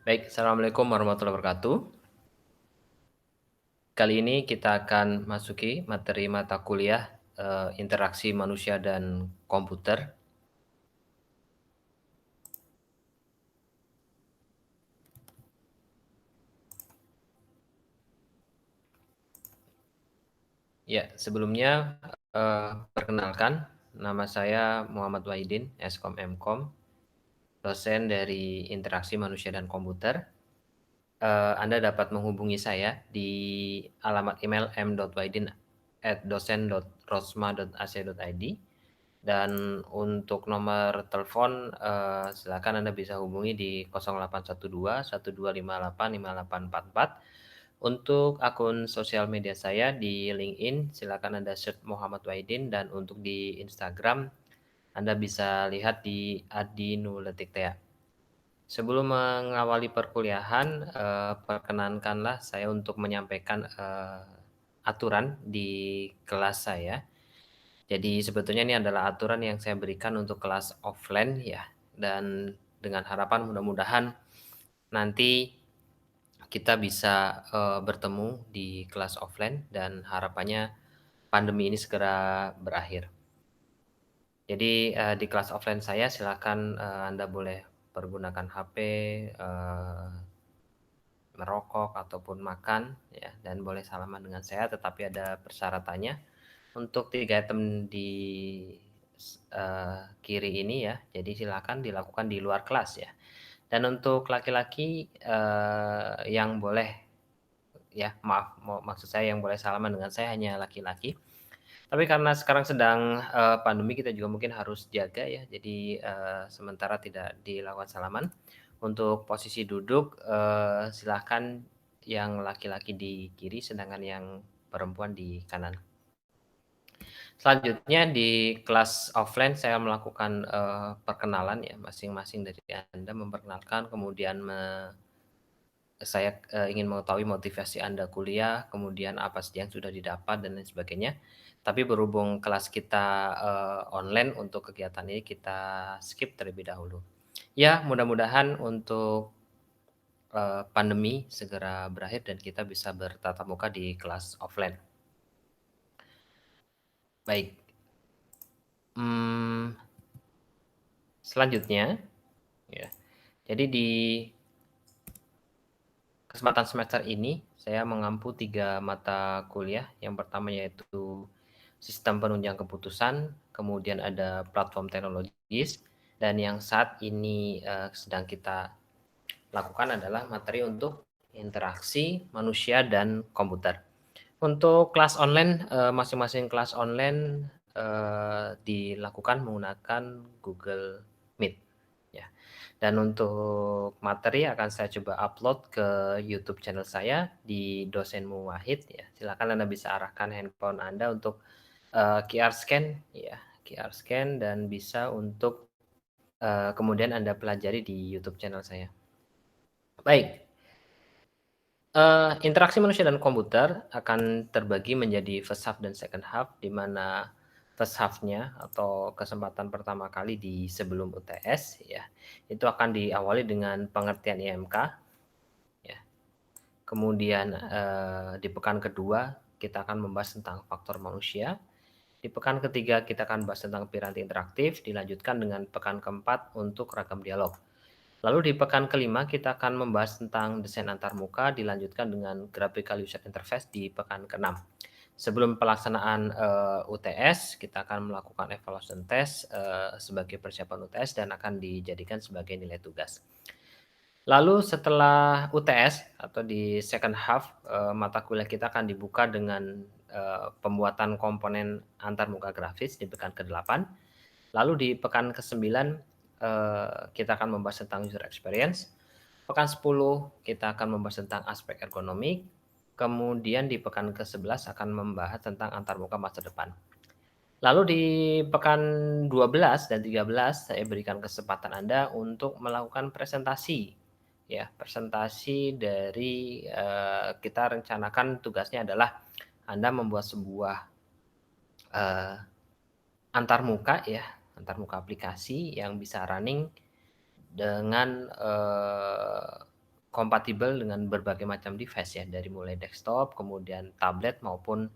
Baik, assalamualaikum warahmatullahi wabarakatuh. Kali ini kita akan masuki materi mata kuliah interaksi manusia dan komputer. Ya, sebelumnya perkenalkan, nama saya Muhammad Wahidin, Eskom Mkom, dosen dari interaksi manusia dan komputer. Anda dapat menghubungi saya di alamat email m.wahidin@dosen.rosma.ac.id. Dan untuk nomor telepon, silakan Anda bisa hubungi di 0812 1258 5844. Untuk akun sosial media saya di LinkedIn, silakan Anda search Muhammad Wahidin, dan untuk di Instagram, Anda bisa lihat di @adinuletiktea. Sebelum mengawali perkuliahan, perkenankanlah saya untuk menyampaikan aturan di kelas saya. Jadi sebetulnya ini adalah aturan yang saya berikan untuk kelas offline ya, dan dengan harapan mudah-mudahan nanti kita bisa bertemu di kelas offline dan harapannya pandemi ini segera berakhir. Jadi di kelas offline saya silakan Anda boleh pergunakan HP, eee, merokok ataupun makan ya, dan boleh salaman dengan saya, tetapi ada persyaratannya. Untuk 3 item di kiri ini ya, jadi silakan dilakukan di luar kelas ya. Dan untuk laki-laki, yang boleh ya, maaf, maksud saya yang boleh salaman dengan saya hanya laki-laki. Tapi karena sekarang sedang pandemi, kita juga mungkin harus jaga ya, jadi sementara tidak dilakukan salaman. Untuk posisi duduk, silahkan yang laki-laki di kiri, sedangkan yang perempuan di kanan. Selanjutnya di kelas offline saya melakukan perkenalan ya, masing-masing dari Anda memperkenalkan, kemudian saya ingin mengetahui motivasi Anda kuliah, kemudian apa saja yang sudah didapat dan lain sebagainya. Tapi berhubung kelas kita online, untuk kegiatan ini kita skip terlebih dahulu. Ya, mudah-mudahan untuk pandemi segera berakhir dan kita bisa bertatap muka di kelas offline. Baik, mmm, selanjutnya ya, jadi di kesempatan semester ini saya mengampu 3 mata kuliah. Yang pertama yaitu sistem penunjang keputusan, kemudian ada platform teknologis, dan yang saat ini sedang kita lakukan adalah materi untuk interaksi manusia dan komputer. Untuk kelas online, masing-masing kelas online dilakukan menggunakan Google Meet ya. Dan untuk materi akan saya coba upload ke YouTube channel saya di Dosenmu Wahid ya. Silakan Anda bisa arahkan handphone Anda untuk QR scan ya, QR scan, dan bisa untuk kemudian Anda pelajari di YouTube channel saya. Baik, interaksi manusia dan komputer akan terbagi menjadi first half dan second half, di mana first half-nya atau kesempatan pertama kali di sebelum UTS ya, itu akan diawali dengan pengertian IMK ya. Kemudian di pekan kedua kita akan membahas tentang faktor manusia. Di pekan ketiga kita akan bahas tentang piranti interaktif, dilanjutkan dengan pekan keempat untuk ragam dialog. Lalu di pekan kelima kita akan membahas tentang desain antarmuka, dilanjutkan dengan graphical user interface di pekan keenam. Sebelum pelaksanaan UTS, kita akan melakukan evaluation test sebagai persiapan UTS dan akan dijadikan sebagai nilai tugas. Lalu setelah UTS atau di second half, mata kuliah kita akan dibuka dengan pembuatan komponen antarmuka grafis di pekan ke-8. Lalu di pekan ke-9 kita akan membahas tentang user experience. Pekan 10 kita akan membahas tentang aspek ergonomik. Kemudian di pekan ke-11 akan membahas tentang antarmuka masa depan. Lalu di pekan 12 dan 13 saya berikan kesempatan Anda untuk melakukan presentasi. Ya, presentasi dari kita rencanakan tugasnya adalah Anda membuat sebuah eh, antarmuka ya, antarmuka aplikasi yang bisa running dengan kompatibel dengan berbagai macam device ya, dari mulai desktop, kemudian tablet maupun,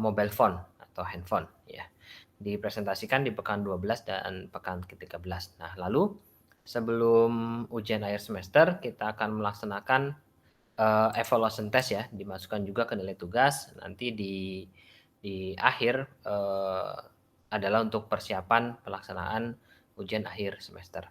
mobile phone atau handphone ya. Dipresentasikan di pekan 12 dan pekan ke-13. Nah, lalu sebelum ujian akhir semester kita akan melaksanakan, evaluation test ya, dimasukkan juga ke nilai tugas, nanti di akhir, adalah untuk persiapan pelaksanaan ujian akhir semester.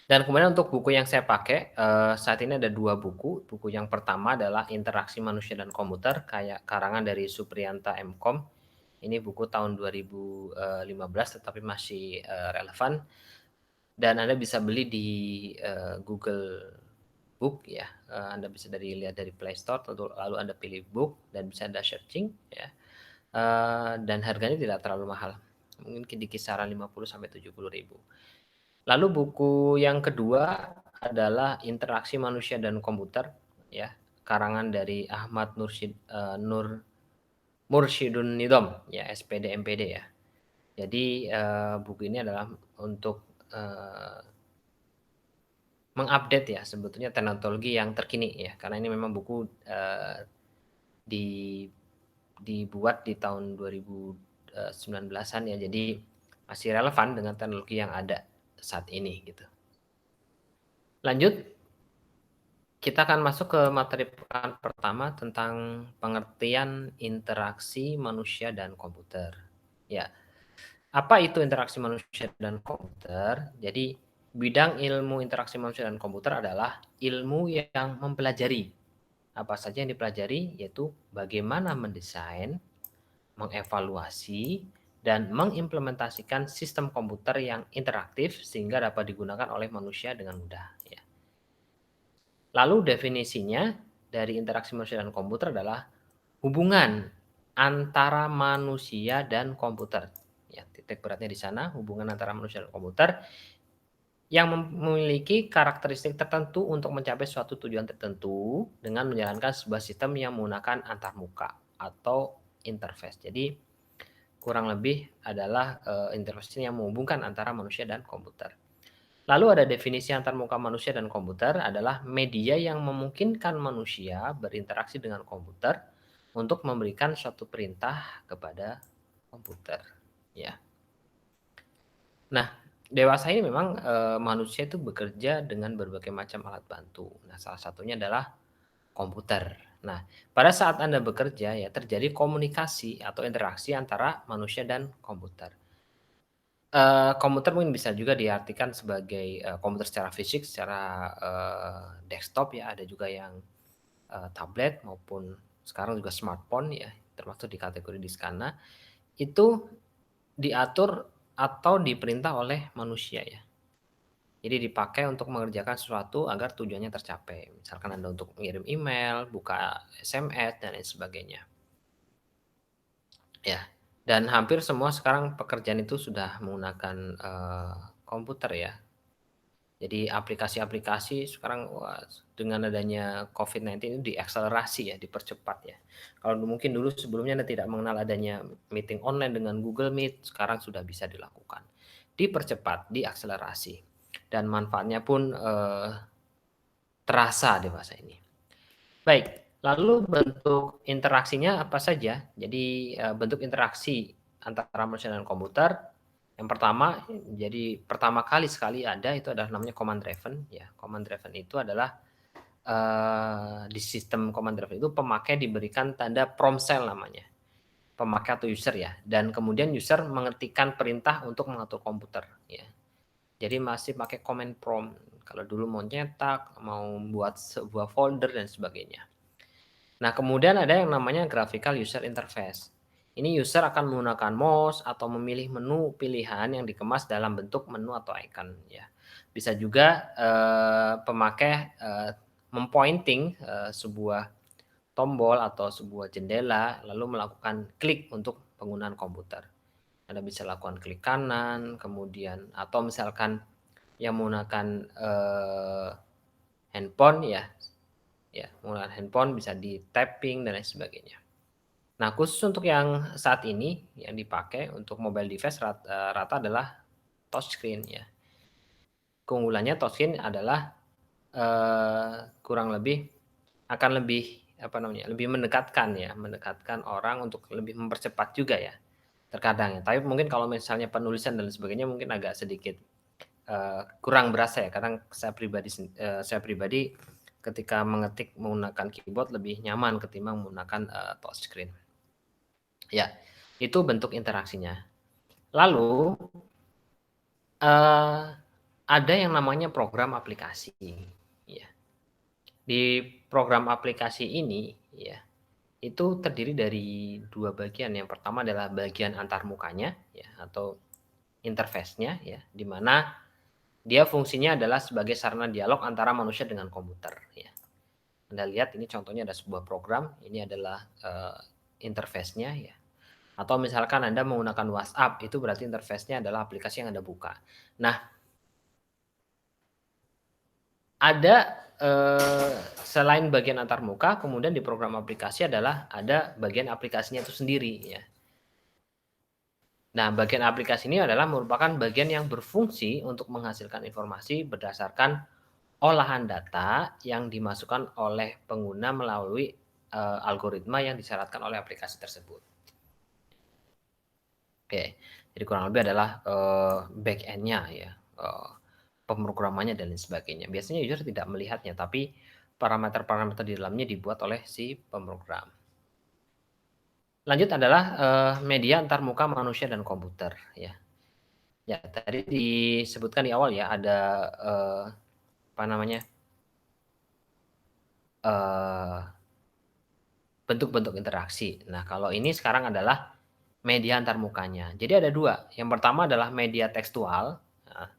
Dan kemudian untuk buku yang saya pakai, saat ini ada 2 buku. Buku yang pertama adalah Interaksi Manusia dan Komputer, kayak karangan dari Supriyanta M.Com. Ini buku tahun 2015 tetapi masih, relevan dan Anda bisa beli di, Google Book ya, Anda bisa lihat dari Play Store, lalu Anda pilih book dan bisa Anda searching ya, dan harganya tidak terlalu mahal, mungkin di kisaran 50 sampai 70.000. Lalu buku yang kedua adalah Interaksi Manusia dan Komputer ya, karangan dari Ahmad Mursyidun Nidom ya, SPD MPD ya. Jadi, buku ini adalah untuk, mengupdate ya sebetulnya teknologi yang terkini ya, karena ini memang buku, di dibuat di tahun 2019-an ya, jadi masih relevan dengan teknologi yang ada saat ini gitu. Lanjut, kita akan masuk ke materi pekan pertama tentang pengertian interaksi manusia dan komputer. Ya, apa itu interaksi manusia dan komputer? Jadi, bidang ilmu interaksi manusia dan komputer adalah ilmu yang mempelajari. Apa saja yang dipelajari? Yaitu bagaimana mendesain, mengevaluasi, dan mengimplementasikan sistem komputer yang interaktif sehingga dapat digunakan oleh manusia dengan mudah. Ya. Lalu definisinya dari interaksi manusia dan komputer adalah hubungan antara manusia dan komputer. Ya, titik beratnya di sana, hubungan antara manusia dan komputer yang memiliki karakteristik tertentu untuk mencapai suatu tujuan tertentu dengan menjalankan sebuah sistem yang menggunakan antarmuka atau interface. Jadi kurang lebih adalah, interface yang menghubungkan antara manusia dan komputer. Lalu ada definisi antarmuka manusia dan komputer adalah media yang memungkinkan manusia berinteraksi dengan komputer untuk memberikan suatu perintah kepada komputer, ya. Nah, dewasa ini memang, manusia itu bekerja dengan berbagai macam alat bantu. Nah, salah satunya adalah komputer. Nah, pada saat Anda bekerja ya terjadi komunikasi atau interaksi antara manusia dan komputer. Komputer mungkin bisa juga diartikan sebagai, komputer secara fisik, secara, desktop ya, ada juga yang, tablet maupun sekarang juga smartphone ya, termasuk di kategori di sana, itu diatur atau diperintah oleh manusia ya. Jadi dipakai untuk mengerjakan sesuatu agar tujuannya tercapai. Misalkan Anda untuk mengirim email, buka SMS, dan lain sebagainya. Ya, dan hampir semua sekarang pekerjaan itu sudah menggunakan, komputer ya. Jadi aplikasi-aplikasi sekarang wah dengan adanya COVID-19 ini diakselerasi ya, dipercepat ya. Kalau mungkin dulu sebelumnya Anda tidak mengenal adanya meeting online dengan Google Meet, sekarang sudah bisa dilakukan. Dipercepat, diakselerasi, dan manfaatnya pun, terasa di masa ini. Baik, lalu bentuk interaksinya apa saja? Jadi, bentuk interaksi antara manusia dan komputer, yang pertama, jadi pertama kali sekali ada itu adalah namanya command driven ya. Command driven itu adalah, di sistem command driven itu pemakai diberikan tanda prompt cell namanya, pemakai atau user ya, dan kemudian user mengetikkan perintah untuk mengatur komputer ya. Jadi masih pakai command prompt, kalau dulu mau nyetak, mau buat sebuah folder dan sebagainya. Nah, kemudian ada yang namanya graphical user interface. Ini user akan menggunakan mouse atau memilih menu pilihan yang dikemas dalam bentuk menu atau icon ya. Bisa juga, pemakai, mempointing, sebuah tombol atau sebuah jendela lalu melakukan klik untuk penggunaan komputer. Anda bisa lakukan klik kanan, kemudian atau misalkan yang menggunakan, handphone ya, menggunakan handphone bisa di-tapping dan lain sebagainya. Nah, khusus untuk yang saat ini yang dipakai untuk mobile device rata adalah touchscreen ya. Keunggulannya touchscreen adalah kurang lebih akan lebih, apa namanya, lebih mendekatkan orang untuk lebih mempercepat juga ya, terkadang ya. Tapi mungkin kalau misalnya penulisan dan sebagainya mungkin agak sedikit, kurang berasa ya, kadang saya pribadi ketika mengetik menggunakan keyboard lebih nyaman ketimbang menggunakan, touchscreen. Ya, itu bentuk interaksinya. Lalu, eee, ada yang namanya program aplikasi, ya. Di program aplikasi ini, ya, itu terdiri dari 2 bagian. Yang pertama adalah bagian antarmukanya, ya, atau interface-nya, ya, di mana dia fungsinya adalah sebagai sarana dialog antara manusia dengan komputer, ya. Anda lihat ini contohnya ada sebuah program, ini adalah, interface-nya, ya. Atau misalkan Anda menggunakan WhatsApp, itu berarti interface-nya adalah aplikasi yang Anda buka. Nah, ada, selain bagian antarmuka, kemudian di program aplikasi adalah ada bagian aplikasinya itu sendiri, ya. Nah, bagian aplikasi ini adalah merupakan bagian yang berfungsi untuk menghasilkan informasi berdasarkan olahan data yang dimasukkan oleh pengguna melalui, algoritma yang disyaratkan oleh aplikasi tersebut. Oke, jadi kurang lebih adalah, back end-nya ya, pemrogramannya dan lain sebagainya. Biasanya user tidak melihatnya, tapi parameter-parameter di dalamnya dibuat oleh si pemrogram. Lanjut adalah, media antarmuka manusia dan komputer ya. Ya tadi disebutkan di awal ya ada, apa namanya, eee, bentuk-bentuk interaksi. Nah kalau ini sekarang adalah media antarmukanya. Jadi ada 2, yang pertama adalah media tekstual, heeh,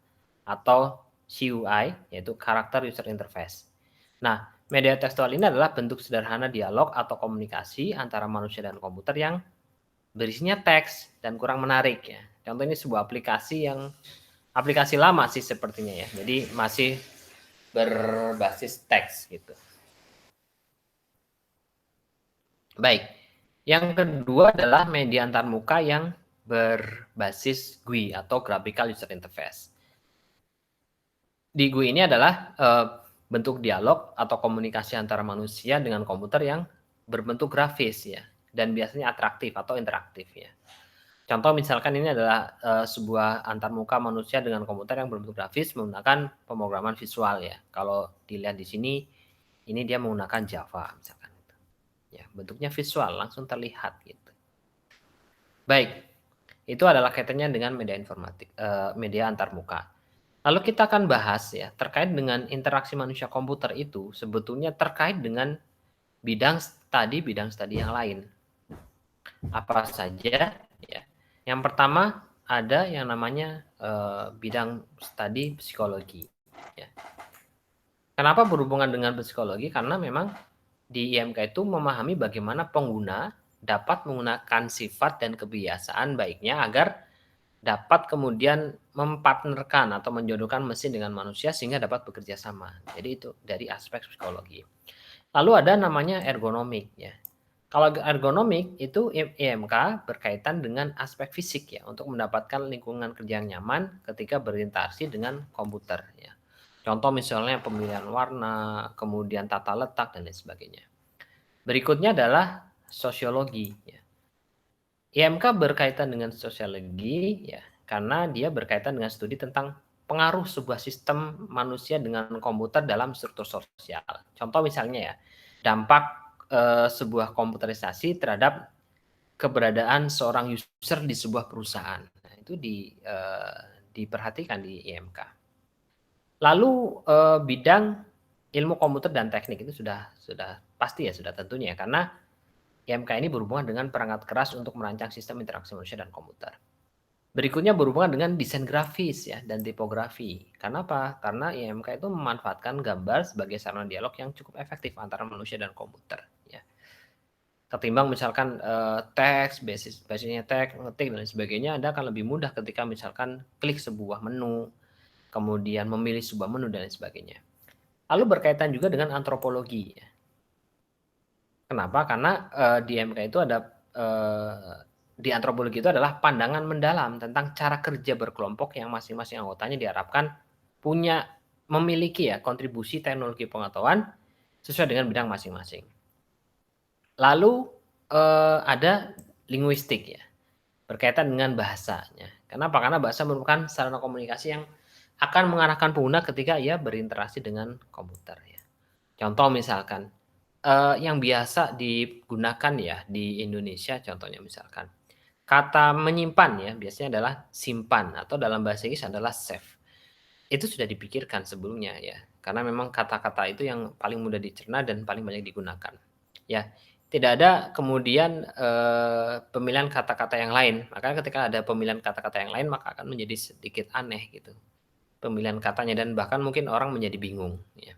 atau CUI, yaitu Character User Interface. Nah, media tekstual ini adalah bentuk sederhana dialog atau komunikasi antara manusia dan komputer yang berisinya teks dan kurang menarik ya. Contoh ini sebuah aplikasi lama sih sepertinya ya. Jadi masih berbasis teks gitu. Baik. Yang kedua adalah media antarmuka yang berbasis GUI atau Graphical User Interface. Di GUI ini adalah, bentuk dialog atau komunikasi antara manusia dengan komputer yang berbentuk grafis ya, dan biasanya atraktif atau interaktif ya. Contoh misalkan ini adalah, sebuah antarmuka manusia dengan komputer yang berbentuk grafis menggunakan pemrograman visual ya. Kalau dilihat di sini, ini dia menggunakan Java misalkan gitu. Ya, bentuknya visual, langsung terlihat gitu. Baik, itu adalah kaitannya dengan media antarmuka. Lalu kita akan bahas ya, terkait dengan interaksi manusia komputer itu sebetulnya terkait dengan bidang studi yang lain. Apa saja ya. Yang pertama ada yang namanya, bidang studi psikologi ya. Kenapa berhubungan dengan psikologi? Karena memang di IMK itu memahami bagaimana pengguna dapat menggunakan sifat dan kebiasaan baiknya agar dapat kemudian mempartnerkan atau menjodohkan mesin dengan manusia sehingga dapat bekerja sama. Jadi itu dari aspek psikologi. Lalu ada namanya ergonomik ya. Kalau ergonomik itu IMK berkaitan dengan aspek fisik ya untuk mendapatkan lingkungan kerja yang nyaman ketika berinteraksi dengan komputer ya. Contoh misalnya pemilihan warna, kemudian tata letak dan lain sebagainya. Berikutnya adalah sosiologi ya. IMK berkaitan dengan sosiologi ya, karena dia berkaitan dengan studi tentang pengaruh sebuah sistem manusia dengan komputer dalam struktur sosial. Contoh misalnya ya, dampak, sebuah komputerisasi terhadap keberadaan seorang user di sebuah perusahaan. Nah, itu diperhatikan di IMK. Lalu, bidang ilmu komputer dan teknik itu sudah pasti ya, sudah tentunya ya, karena IMK ini berhubungan dengan perangkat keras untuk merancang sistem interaksi manusia dan komputer. Berikutnya berhubungan dengan desain grafis ya dan tipografi. Karena apa? Karena IMK itu memanfaatkan gambar sebagai sarana dialog yang cukup efektif antara manusia dan komputer ya. Ketimbang misalkan, teks, basisnya teks, ngetik dan lain sebagainya, Anda akan lebih mudah ketika misalkan klik sebuah menu, kemudian memilih sebuah menu dan lain sebagainya. Lalu berkaitan juga dengan antropologi ya. Kenapa? Karena, di MK itu ada, di antropologi itu adalah pandangan mendalam tentang cara kerja berkelompok yang masing-masing anggotanya diharapkan punya memiliki ya kontribusi teknologi pengetahuan sesuai dengan bidang masing-masing. Lalu, ada linguistik ya, berkaitan dengan bahasanya. Kenapa? Karena bahasa merupakan sarana komunikasi yang akan mengarahkan pengguna ketika ia berinteraksi dengan komputer ya. Contoh misalkan, yang biasa digunakan ya di Indonesia contohnya misalkan, kata menyimpan ya biasanya adalah simpan atau dalam bahasa Inggris adalah save. Itu sudah dipikirkan sebelumnya ya, karena memang kata-kata itu yang paling mudah dicerna dan paling banyak digunakan. Ya, tidak ada kemudian, pemilihan kata-kata yang lain, makanya ketika ada pemilihan kata-kata yang lain maka akan menjadi sedikit aneh gitu, pemilihan katanya dan bahkan mungkin orang menjadi bingung ya.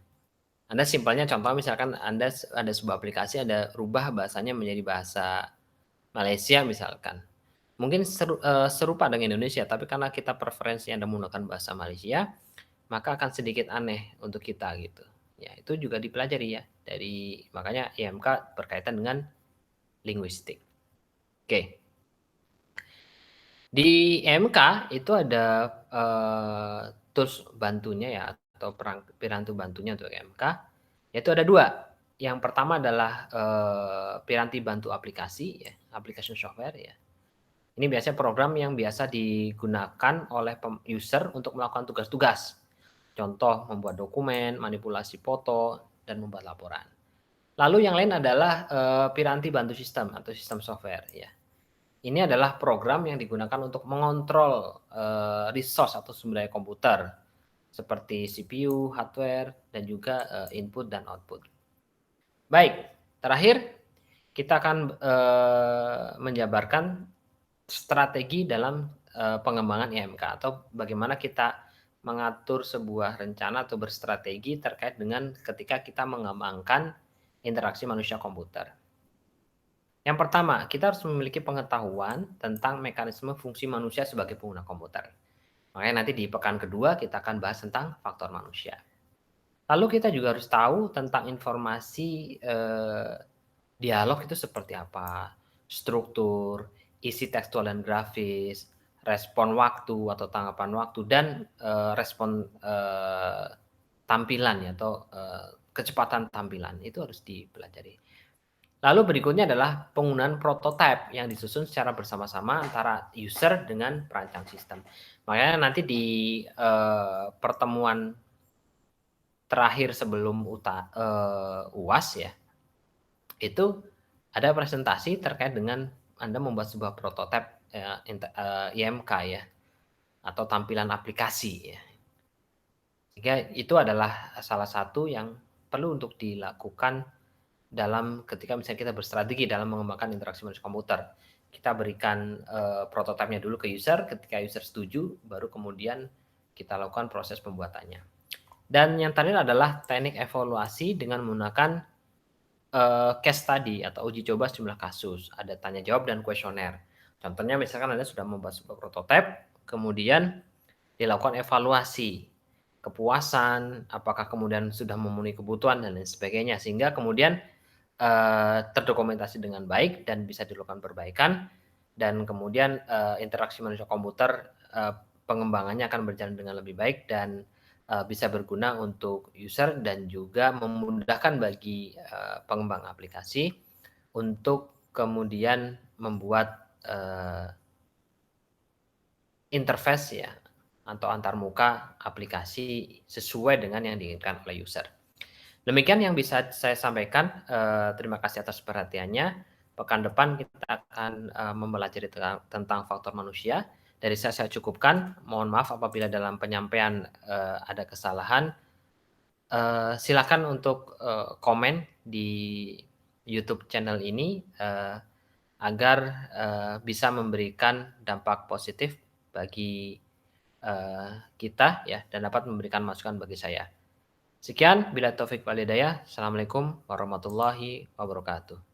Anda simpelnya contoh misalkan Anda ada sebuah aplikasi, Anda rubah bahasanya menjadi bahasa Malaysia misalkan. Mungkin serupa dengan Indonesia, tapi karena kita preferensi Anda menggunakan bahasa Malaysia, maka akan sedikit aneh untuk kita gitu. Ya, itu juga dipelajari ya dari makanya IMK berkaitan dengan linguistik. Oke. Di IMK itu ada, tools bantunya ya atau piranti bantunya untuk IMK, yaitu ada 2. Yang pertama adalah, piranti bantu aplikasi ya, application software ya. Ini biasanya program yang biasa digunakan oleh user untuk melakukan tugas-tugas. Contoh membuat dokumen, manipulasi foto, dan membuat laporan. Lalu yang lain adalah, piranti bantu sistem atau sistem software ya. Ini adalah program yang digunakan untuk mengontrol, resource atau sumber daya komputer, seperti CPU, hardware, dan juga, input dan output. Baik, terakhir kita akan, menjabarkan strategi dalam, pengembangan IMK atau bagaimana kita mengatur sebuah rencana atau berstrategi terkait dengan ketika kita mengembangkan interaksi manusia komputer. Yang pertama, kita harus memiliki pengetahuan tentang mekanisme fungsi manusia sebagai pengguna komputer. Makanya nanti di pekan kedua kita akan bahas tentang faktor manusia. Lalu kita juga harus tahu tentang informasi, dialog itu seperti apa, struktur, isi tekstual dan grafis, respon waktu atau tanggapan waktu, dan, respon, tampilan ya atau, kecepatan tampilan, itu harus dipelajari. Lalu berikutnya adalah penggunaan prototipe yang disusun secara bersama-sama antara user dengan perancang sistem. Makanya nanti di, pertemuan terakhir sebelum UAS ya, itu ada presentasi terkait dengan Anda membuat sebuah prototipe, IMK ya, atau tampilan aplikasi ya. Sehingga itu adalah salah satu yang perlu untuk dilakukan dalam ketika misalnya kita berstrategi dalam mengembangkan interaksi manusia komputer. Kita berikan, prototipenya dulu ke user, ketika user setuju, baru kemudian kita lakukan proses pembuatannya. Dan yang terakhir adalah teknik evaluasi dengan menggunakan case study atau uji coba sejumlah kasus, ada tanya jawab dan kuesioner. Contohnya misalkan Anda sudah membuat sebuah prototipe, kemudian dilakukan evaluasi, kepuasan, apakah kemudian sudah memenuhi kebutuhan dan lain sebagainya. Sehingga kemudian, terdokumentasi dengan baik dan bisa dilakukan perbaikan dan kemudian, interaksi manusia komputer, pengembangannya akan berjalan dengan lebih baik dan, bisa berguna untuk user dan juga memudahkan bagi, pengembang aplikasi untuk kemudian membuat, interface ya atau antarmuka aplikasi sesuai dengan yang diinginkan oleh user. Demikian yang bisa saya sampaikan, terima kasih atas perhatiannya. Pekan depan kita akan, mempelajari tentang faktor manusia. Dari saya cukupkan, mohon maaf apabila dalam penyampaian, ada kesalahan. Silakan untuk, komen di YouTube channel ini, agar, bisa memberikan dampak positif bagi, kita ya dan dapat memberikan masukan bagi saya. Sekian, bila taufik wal hidayah. Assalamualaikum warahmatullahi wabarakatuh.